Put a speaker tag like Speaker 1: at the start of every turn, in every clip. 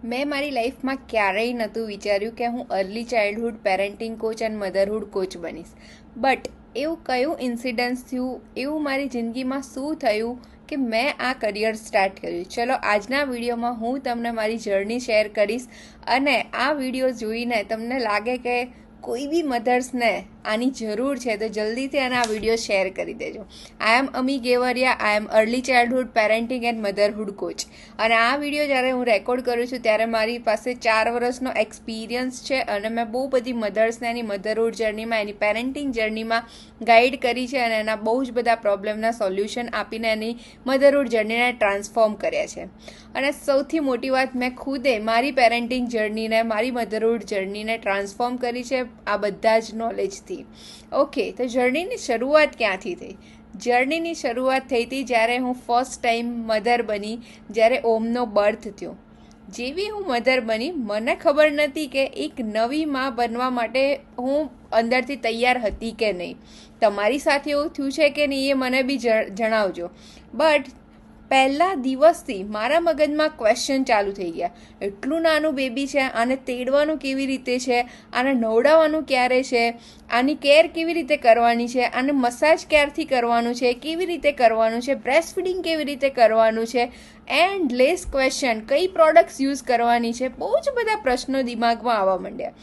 Speaker 1: મેં મારી લાઈફમાં ક્યારેય નહોતું વિચાર્યું કે હું અર્લી ચાઇલ્ડહુડ પેરેન્ટિંગ કોચ અને મધરહુડ કોચ બનીશ. બટ એવું કયું ઇન્સિડન્સ થયું, એવું મારી જિંદગીમાં શું થયું કે મેં આ કરિયર સ્ટાર્ટ કર્યું. ચલો આજના વિડીયોમાં હું તમને મારી જર્ની શેર કરીશ અને આ વિડીયો જોઈને તમને લાગે કે કોઈ બી મધર્સને આની જરૂર છે તો જલ્દીથી આને આ વિડીયો શેર કરી દેજો. I am Ami Gevariya. I am early childhood parenting and motherhood coach. અને આ વિડીયો જ્યારે હું રેકોર્ડ કરું છું ત્યારે મારી પાસે 4 વર્ષનો એક્સપિરિયન્સ છે અને મેં બહુ બધી મધર્સને એની મધરહુડ જર્નીમાં, એની પેરેન્ટિંગ જર્નીમાં ગાઈડ કરી છે અને એના બહુ જ બધા પ્રોબ્લેમના સોલ્યુશન આપીને એની મધરહુડ જર્નીને ટ્રાન્સફોર્મ કર્યા છે. અને સૌથી મોટી વાત, મેં ખુદે મારી પેરેન્ટિંગ જર્નીને, મારી મધરહુડ જર્નીને ટ્રાન્સફોર્મ કરી છે આ બધા જ નોલેજથી. ઓકે, તો જર્નીની શરૂઆત ક્યાંથી થઈ? જર્નીની શરૂઆત થઈ હતી જ્યારે હું ફર્સ્ટ ટાઈમ મધર બની, જ્યારે ઓમનો બર્થ થયો. જેવી હું મધર બની, મને ખબર નથી કે એક નવી માં બનવા માટે હું અંદરથી તૈયાર હતી કે નહીં. તમારી સાથે એવું થયું છે કે નહીં એ મને બી જણાવજો. બટ પહેલા દિવસથી મારા મગજમાં ક્વેશ્ચન ચાલુ થઈ ગયા. એટલું નાનું બેબી છે, આને તેડવાનું કેવી રીતે છે, આને નવડાવવાનું ક્યારે છે, આની કેર કેવી રીતે કરવાની છે, આને મસાજ ક્યારથી કરવાનું છે, કેવી રીતે કરવાનું છે, બ્રેસ્ટ ફીડિંગ કેવી રીતે કરવાનું છે, એન્ડલેસ ક્વેશ્ચન, કઈ પ્રોડક્ટ્સ યુઝ કરવાની છે, બહુ જ બધા પ્રશ્નો દિમાગમાં આવવા માંડ્યા.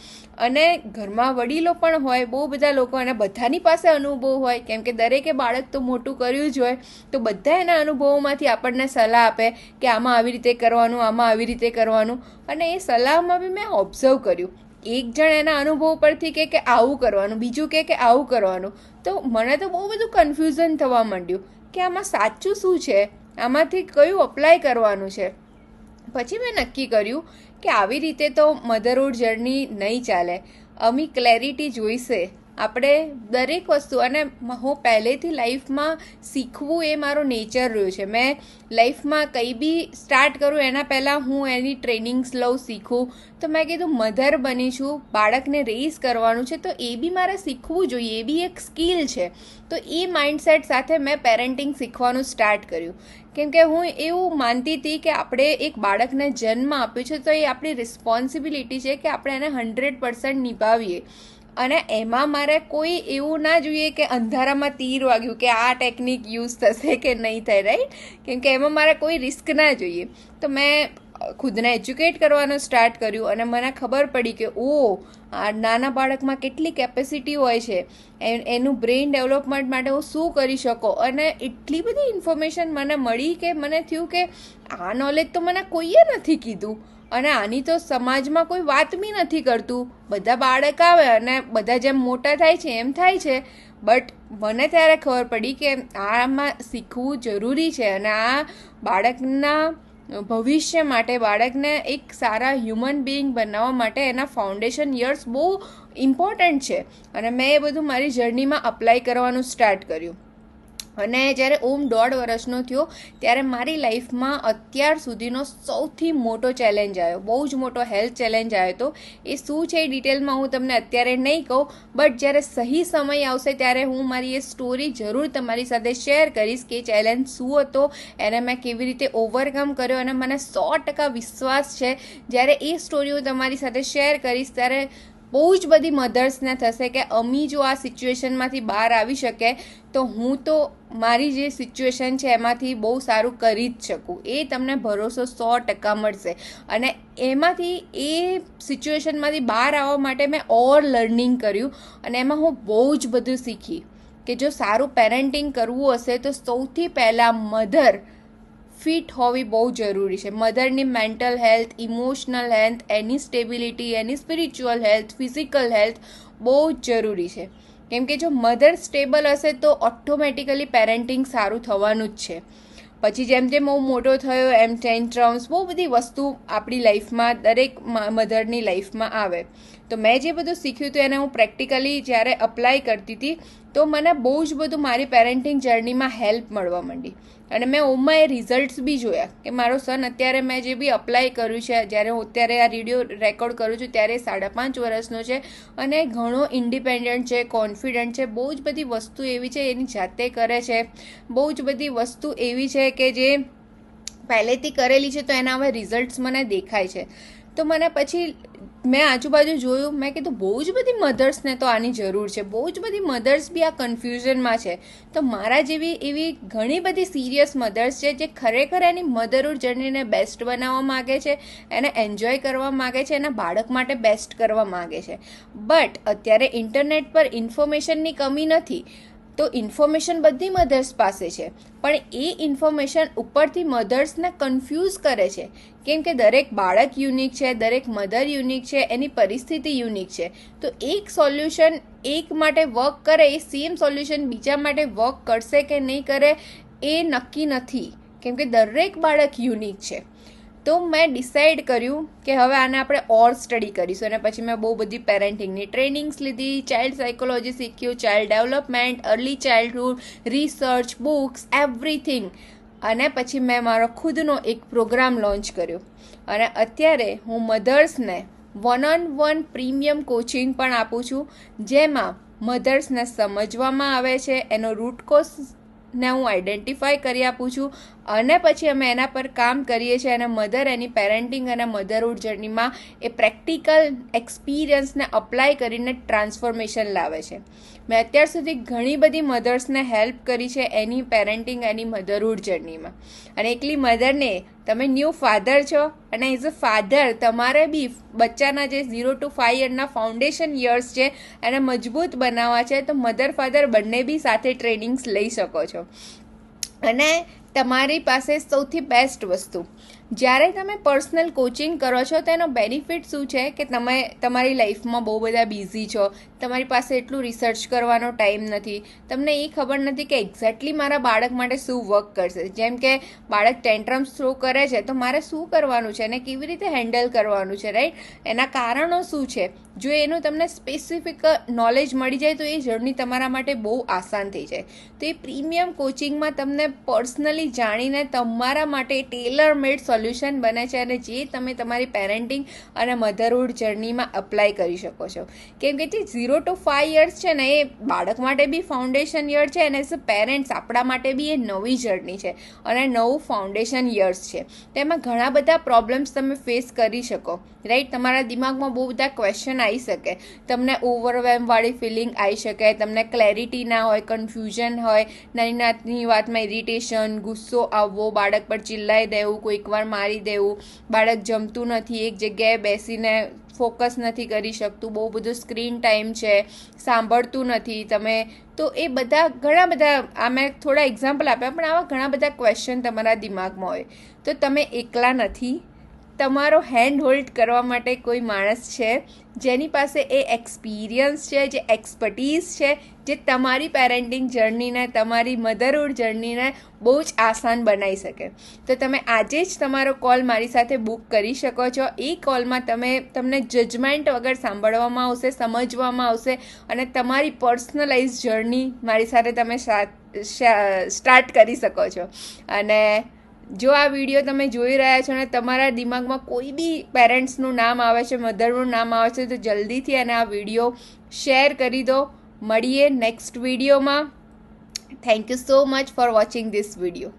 Speaker 1: અને ઘરમાં વડીલો પણ હોય, બહુ બધા લોકો, અને બધાની પાસે અનુભવ હોય, કેમ કે દરેકે બાળક તો મોટું કર્યું જ હોય, તો બધા એના અનુભવોમાંથી આપણને સલાહ આપે કે આમાં આવી રીતે કરવાનું, આમાં આવી રીતે કરવાનું. અને એ સલાહમાં બી મેં ઓબ્ઝર્વ કર્યું. એક જણ એના અનુભવ પરથી કે આવું કરવાનું, બીજું કે આવું કરવાનું. તો મને તો બહુ બધું કન્ફ્યુઝન થવા માંડ્યું કે આમાં સાચું શું છે, આમાંથી કયું અપ્લાય કરવાનું છે. પછી મેં નક્કી કર્યું કે આવી રીતે તો મધરહુડ જર્ની નહીં ચાલે. અમી ક્લેરિટી જોઈશે. આપણે દરેક વસ્તુ, અને હું પહેલેથી લાઈફમાં શીખવું એ મારો નેચર રહ્યો છે. મેં લાઈફમાં કંઈ બી સ્ટાર્ટ કરું એના પહેલાં હું એની ટ્રેનિંગ્સ લઉં, શીખું. તો મેં કીધું મધર બની છું, બાળકને રેઇઝ કરવાનું છે, તો એ બી મારે શીખવું જોઈએ, એ બી એક સ્કિલ છે. તો એ માઇન્ડસેટ સાથે મેં પેરેન્ટિંગ શીખવાનું સ્ટાર્ટ કર્યું. કેમ કે હું એવું માનતી હતી કે આપણે એક બાળકને જન્મ આપ્યો છે તો એ આપણી રિસ્પોન્સિબિલિટી છે કે આપણે એને 100% નિભાવીએ. અને એમાં મારે કોઈ એવું ના જોઈએ કે અંધારામાં તીર વાગ્યું કે આ ટેકનિક યુઝ થશે કે નહીં થાય, રાઈટ? કેમ કે એમાં મારે કોઈ રિસ્ક ના જોઈએ. તો મેં ખુદને એજ્યુકેટ કરવાનું સ્ટાર્ટ કર્યું અને મને ખબર પડી કે આ નાના બાળકમાં કેટલી કેપેસિટી હોય છે, એનું બ્રેઇન ડેવલપમેન્ટ માટે હું શું કરી શકું. અને એટલી બધી ઇન્ફોર્મેશન મને મળી કે મને થયું કે આ નોલેજ તો મને કોઈએ નથી કીધું અને આની તો સમાજમાં કોઈ વાત બી નથી કરતું. બધા બાળક આવે અને બધા જેમ મોટા થાય છે એમ થાય છે. બટ મને ત્યારે ખબર પડી કે આમાં શીખવું જરૂરી છે અને આ બાળકના ભવિષ્ય માટે, બાળકને એક સારા હ્યુમન બિઈંગ બનાવવા માટે એના ફાઉન્ડેશન યર્સ બહુ ઇમ્પોર્ટન્ટ છે. અને મેં એ બધું મારી જર્નીમાં અપ્લાય કરવાનું સ્ટાર્ટ કર્યું. અને જ્યારે ઓમ 1.5 વર્ષનો થયો ત્યારે મારી લાઈફમાં અત્યાર સુધીનો સૌથી મોટો ચેલેન્જ આવ્યો, બહુ જ મોટો હેલ્થ ચેલેન્જ આવ્યો હતો. એ શું છે એ ડિટેલમાં હું તમને અત્યારે નહીં કહું, બટ જ્યારે સહી સમય આવશે ત્યારે હું મારી એ સ્ટોરી જરૂર તમારી સાથે શેર કરીશ કે ચેલેન્જ શું હતો, એને મેં કેવી રીતે ઓવરકમ કર્યો. અને મને 100% વિશ્વાસ છે જ્યારે એ સ્ટોરી હું તમારી સાથે શેર કરીશ ત્યારે બહુ જ બધી મધર્સને થશે કે અમી જો આ સિચ્યુએશનમાંથી બહાર આવી શકે તો હું તો મારી જે સિચ્યુએશન છે એમાંથી બહુ સારું કરી જ શકું. એ તમને ભરોસો 100% મળશે. અને એમાંથી, એ સિચ્યુએશનમાંથી બહાર આવવા માટે મેં લર્નિંગ કર્યું અને એમાં હું બહુ જ બધું શીખી કે જો સારું પેરેન્ટિંગ કરવું હશે તો સૌથી પહેલાં મધર ફિટ હોવી બહુ જરૂરી છે. મધરની મેન્ટલ હેલ્થ, ઇમોશનલ હેલ્થ, એની સ્ટેબિલિટી, એની સ્પિરિચ્યુઅલ હેલ્થ, ફિઝિકલ હેલ્થ બહુ જ જરૂરી છે. કેમ કે જો મધર સ્ટેબલ હશે તો ઓટોમેટિકલી પેરેન્ટિંગ સારું થવાનું જ છે. પછી જેમ જેમ હું મોટો થયો એમ ટેન્ટ્રમ્સ, બહુ બધી વસ્તુ આપણી લાઈફમાં, દરેક મધરની લાઈફમાં આવે. તો મેં જે બધું શીખ્યું હતું એને હું પ્રેક્ટિકલી જ્યારે અપ્લાય કરતી હતી તો મને બહુ જ બધું મારી પેરેન્ટિંગ જર્નીમાં હેલ્પ મળવા માંડી. અને મેં ઓમમાં એ રિઝલ્ટ્સ બી જોયા કે મારો સન અત્યારે મેં જે બી અપ્લાય કર્યું છે, જ્યારે હું અત્યારે આ વિડીયો રેકોર્ડ કરું છું ત્યારે 5.5 વર્ષનો છે અને ઘણો ઇન્ડિપેન્ડન્ટ છે, કોન્ફિડન્ટ છે. બહુ જ બધી વસ્તુ એવી છે એની જાતે કરે છે, બહુ જ બધી વસ્તુ એવી છે કે જે પહેલેથી કરેલી છે તો એના હવે રિઝલ્ટ્સ મને દેખાય છે. તો મને પછી મેં આજુબાજુ જોયું, મેં કીધું બહુ જ બધી મધર્સને તો આની જરૂર છે, બહુ જ બધી મધર્સ બી આ કન્ફ્યુઝનમાં છે. તો મારા જેવી એવી ઘણી બધી સિરિયસ મધર્સ છે જે ખરેખર એની મધરહુડ જર્નીને બેસ્ટ બનાવવા માગે છે, એને એન્જોય કરવા માગે છે, એના બાળક માટે બેસ્ટ કરવા માગે છે. બટ અત્યારે ઇન્ટરનેટ પર ઇન્ફોર્મેશનની કમી નથી, તો ઇન્ફોર્મેશન બધી મધર્સ પાસે છે, પણ એ ઇન્ફોર્મેશન ઉપરથી મધર્સને કન્ફ્યુઝ કરે છે. કેમ કે દરેક બાળક યુનિક છે, દરેક મધર યુનિક છે, એની પરિસ્થિતિ યુનિક છે. તો એક સોલ્યુશન એક માટે વર્ક કરે એ સેમ સોલ્યુશન બીજા માટે વર્ક કરશે કે નહીં કરે એ નક્કી નથી, કેમ કે દરેક બાળક યુનિક છે. તો મેં ડિસાઈડ કર્યું કે હવે આને આપણે ઓર સ્ટડી કરીશું, અને પછી મેં બહુ બધી પેરેન્ટિંગની ટ્રેનિંગ્સ લીધી, ચાઇલ્ડ સાયકોલોજી શીખ્યું, child development, early childhood, research, books, everything. અને પછી મેં મારો ખુદનો એક પ્રોગ્રામ લોન્ચ કર્યો, અને અત્યારે હું મધર્સને 1-on-1 પ્રીમિયમ કોચિંગ પણ આપું છું, જેમાં મધર્સને સમજવામાં આવે છે, એનો રૂટ કોઝને હું આઈડેન્ટિફાઈ કરી આપું છું, અને પછી અમે એના પર કામ કરીએ છીએ, અને મધર એની પેરેન્ટિંગ અને મધરહુડ જર્નીમાં એ પ્રેક્ટિકલ એક્સપિરિયન્સને અપ્લાય કરીને ટ્રાન્સફોર્મેશન લાવે છે. મેં અત્યાર સુધી ઘણી બધી મધર્સને હેલ્પ કરી છે એની પેરેન્ટિંગ, એની મધરહુડ જર્નીમાં. અને એકલી મધરને, તમે ન્યૂ ફાધર છો, અને એઝ અ ફાધર તમારે બી બચ્ચાના જે 0 to 5 યરના ફાઉન્ડેશન યર્સ છે એને મજબૂત બનાવવા છે, તો મધર ફાધર બંને બી સાથે ટ્રેનિંગ્સ લઈ શકો છો. અને તમારી પાસે સૌથી બેસ્ટ વસ્તુ, જ્યારે તમે પર્સનલ કોચિંગ કરો છો તો એનો બેનિફિટ શું છે કે તમે તમારી લાઈફમાં બહુ બધા બિઝી છો, તમારી પાસે એટલું રિસર્ચ કરવાનો ટાઈમ નથી, તમને એ ખબર નથી કે એક્ઝેક્ટલી મારા બાળક માટે શું વર્ક કરશે. જેમ કે બાળક ટેન્ટ્રમ્સ થ્રો કરે છે તો મારે શું કરવાનું છે અને કેવી રીતે હેન્ડલ કરવાનું છે, રાઈટ? એના કારણો શું છે, જો એનું તમને સ્પેસિફિક નોલેજ મળી જાય તો એ જર્ની તમારા માટે બહુ આસાન થઈ જાય. તો એ પ્રીમિયમ કોચિંગમાં તમને પર્સનલી જાણીને તમારા માટે ટેલર મેડ સોલ્યુશન બને છે, અને જે તમે તમારી પેરેન્ટિંગ અને મધરહુડ જર્નીમાં અપ્લાય કરી શકો છો. કેમ કે જે 0 to 5 યર્સ છે ને એ બાળક માટે બી ફાઉન્ડેશન યર છે, અને એઝ અ પેરેન્ટ્સ આપણા માટે બી એ નવી જર્ની છે અને નવું ફાઉન્ડેશન યર્સ છે. તેમાં ઘણા બધા પ્રોબ્લેમ્સ તમે ફેસ કરી શકો, રાઈટ? તમારા દિમાગમાં બહુ બધા ક્વેશ્ચન આવી શકે, તમને ઓવરવેમવાળી ફિલિંગ આવી શકે, તમને ક્લેરિટી ના હોય, કન્ફ્યુઝન હોય, નાની નાની વાતમાં ઇરિટેશન, ગુસ્સો આવવો, બાળક પર ચિલ્લાઈ દેવું, કોઈક વાર મારી દેવું, બાળક જમતું નથી, એક જગ્યાએ બેસીને ફોકસ નથી કરી શકતું, બહુ બધું સ્ક્રીન ટાઈમ છે, સાંભળતું નથી તમે. તો એ બધા ઘણા બધા, આ મેં થોડા એક્ઝામ્પલ આપ્યા, પણ આવા ઘણા બધા ક્વેશ્ચન તમારા દિમાગમાં હોય, તો તમે એકલા નથી. તમારો હેન્ડ હોલ્ડ કરવા માટે કોઈ માણસ છે જેની પાસે એ એક્સપિરિયન્સ છે, જે એક્સપર્ટીઝ છે, જે તમારી પેરેન્ટિંગ જર્નીને, તમારી મધરહુડ જર્નીને બહુ જ આસાન બનાવી શકે. તો તમે આજે જ તમારો કોલ મારી સાથે બુક કરી શકો છો. એ કોલમાં તમને જજમેન્ટ વગર સાંભળવામાં આવશે, સમજવામાં આવશે, અને તમારી પર્સનલાઇઝ જર્ની મારી સાથે તમે સ્ટાર્ટ કરી શકો છો. અને જો આ વિડીયો તમે જોઈ રહ્યા છો અને તમારા દિમાગમાં કોઈ બી પેરેન્ટ્સનું નામ આવે છે, મધરનું નામ આવે છે, તો જલ્દીથી અને આ વિડીયો શેર કરી દો. મળીએ નેક્સ્ટ વિડીયોમાં. Thank you so much for watching this video.